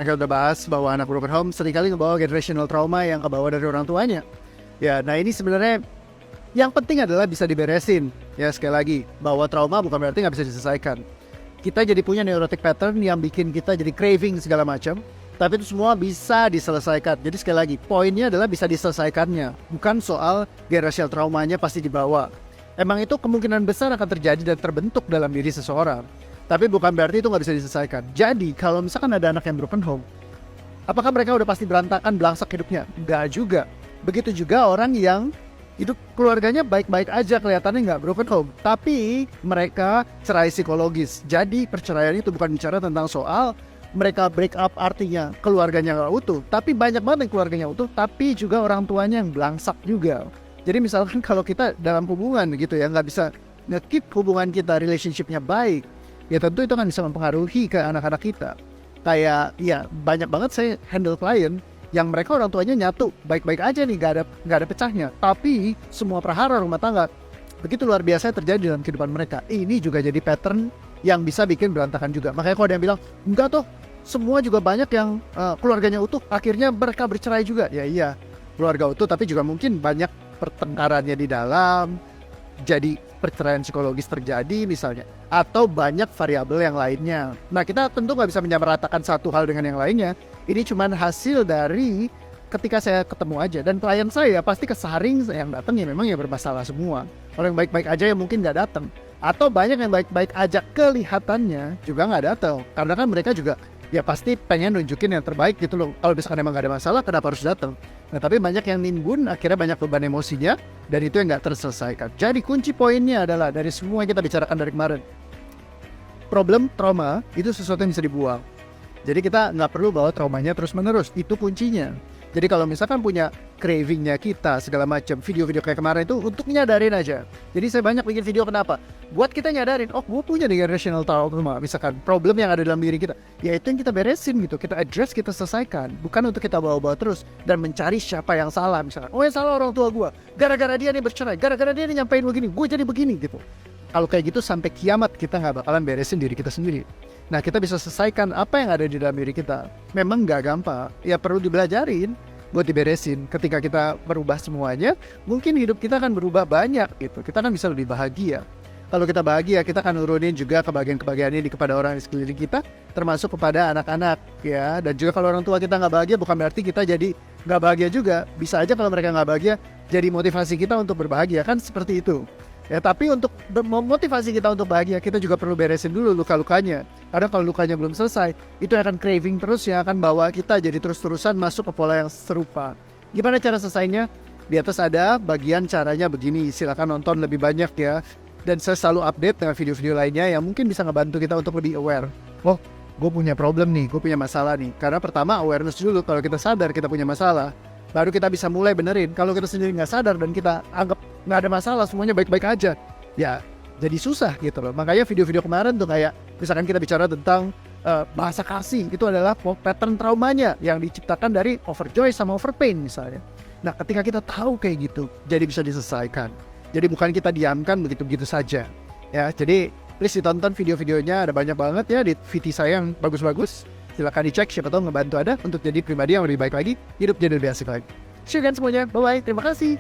Nah, kita udah bahas bahwa anak broken home seringkali ngebawa generational trauma yang kebawa dari orang tuanya. Ya, nah ini sebenarnya yang penting adalah bisa diberesin. Ya, sekali lagi, bahwa trauma bukan berarti nggak bisa diselesaikan. Kita jadi punya neurotic pattern yang bikin kita jadi craving segala macam, tapi itu semua bisa diselesaikan. Jadi sekali lagi, poinnya adalah bisa diselesaikannya, bukan soal generational traumanya pasti dibawa. Emang itu kemungkinan besar akan terjadi dan terbentuk dalam diri seseorang, tapi bukan berarti itu nggak bisa diselesaikan. Jadi kalau misalkan ada anak yang broken home, apakah mereka udah pasti berantakan, belangsak hidupnya? Nggak juga. Begitu juga orang yang hidup keluarganya baik-baik aja, kelihatannya nggak broken home, tapi mereka cerai psikologis. Jadi perceraian itu bukan bicara tentang soal mereka break up artinya keluarganya nggak utuh, tapi banyak banget yang keluarganya utuh, tapi juga orang tuanya yang belangsak juga. Jadi misalkan kalau kita dalam hubungan gitu ya, nggak bisa nge-keep hubungan kita, relationshipnya baik, ya tentu itu kan bisa mempengaruhi ke anak-anak kita. Kayak ya banyak banget saya handle klien yang mereka orang tuanya nyatu baik-baik aja nih, nggak ada pecahnya, tapi semua prahara rumah tangga begitu luar biasa terjadi dalam kehidupan mereka. Ini juga jadi pattern yang bisa bikin berantakan juga. Makanya kalau ada yang bilang enggak tuh, semua juga banyak yang keluarganya utuh akhirnya mereka bercerai juga. Ya iya, keluarga utuh tapi juga mungkin banyak pertengkarannya di dalam, jadi perceraian psikologis terjadi misalnya, atau banyak variabel yang lainnya. Nah, kita tentu nggak bisa menyamaratakan satu hal dengan yang lainnya. Ini cuma hasil dari ketika saya ketemu aja, dan klien saya pasti kesaring yang datang ya memang ya bermasalah semua. Orang yang baik-baik aja yang mungkin nggak datang, atau banyak yang baik-baik aja kelihatannya juga nggak datang, karena kan mereka juga ya pasti pengen nunjukin yang terbaik gitu loh. Kalau misalkan emang gak ada masalah, kenapa harus datang? Nah, tapi banyak yang nimbun, akhirnya banyak beban emosinya, dan itu yang gak terselesaikan. Jadi kunci poinnya adalah dari semua yang kita bicarakan dari kemarin, problem trauma itu sesuatu yang bisa dibuang. Jadi kita nggak perlu bawa traumanya terus menerus, itu kuncinya. Jadi kalau misalkan punya cravingnya kita segala macam, video-video kayak kemarin itu untuk nyadarin aja. Jadi saya banyak bikin video kenapa? Buat kita nyadarin, oh gue punya nih generational trauma, misalkan problem yang ada dalam diri kita, ya itu yang kita beresin gitu, kita address, kita selesaikan. Bukan untuk kita bawa-bawa terus dan mencari siapa yang salah. Misalkan, oh yang salah orang tua gue, gara-gara dia nih bercerai, gara-gara dia nih nyampein begini, gue jadi begini gitu. Kalau kayak gitu sampai kiamat kita nggak bakalan beresin diri kita sendiri. Nah, kita bisa selesaikan apa yang ada di dalam diri kita. Memang nggak gampang, ya perlu dibelajarin buat diberesin. Ketika kita merubah semuanya, mungkin hidup kita akan berubah banyak gitu. Kita kan bisa lebih bahagia. Kalau kita bahagia, kita akan nurunin juga kebahagiaan-kebahagiaan ini kepada orang di sekeliling kita, termasuk kepada anak-anak ya. Dan juga kalau orang tua kita nggak bahagia, bukan berarti kita jadi nggak bahagia juga. Bisa aja kalau mereka nggak bahagia, jadi motivasi kita untuk berbahagia, kan seperti itu. Ya, tapi untuk memotivasi kita untuk bahagia, kita juga perlu beresin dulu luka-lukanya. Karena kalau lukanya belum selesai, itu akan craving terus yang akan bawa kita jadi terus-terusan masuk ke pola yang serupa. Gimana cara selesainya? Di atas ada bagian caranya begini, silakan nonton lebih banyak ya. Dan saya selalu update dengan video-video lainnya yang mungkin bisa ngebantu kita untuk lebih aware. Oh, gue punya problem nih, gue punya masalah nih. Karena pertama awareness dulu, kalau kita sadar kita punya masalah, baru kita bisa mulai benerin. Kalau kita sendiri nggak sadar dan kita anggap nggak ada masalah, semuanya baik-baik aja, ya jadi susah gitu loh. Makanya video-video kemarin tuh kayak misalkan kita bicara tentang bahasa kasih, itu adalah pattern traumanya yang diciptakan dari overjoy sama overpain misalnya. Nah, ketika kita tahu kayak gitu, jadi bisa diselesaikan. Jadi bukan kita diamkan begitu-begitu saja ya. Jadi please ditonton video-videonya, ada banyak banget ya di VT saya yang bagus-bagus. Silakan dicek, siapa tahu ngebantu Anda untuk jadi pribadi yang lebih baik lagi, hidup jadi lebih asik lagi. See you kan semuanya, bye-bye, terima kasih.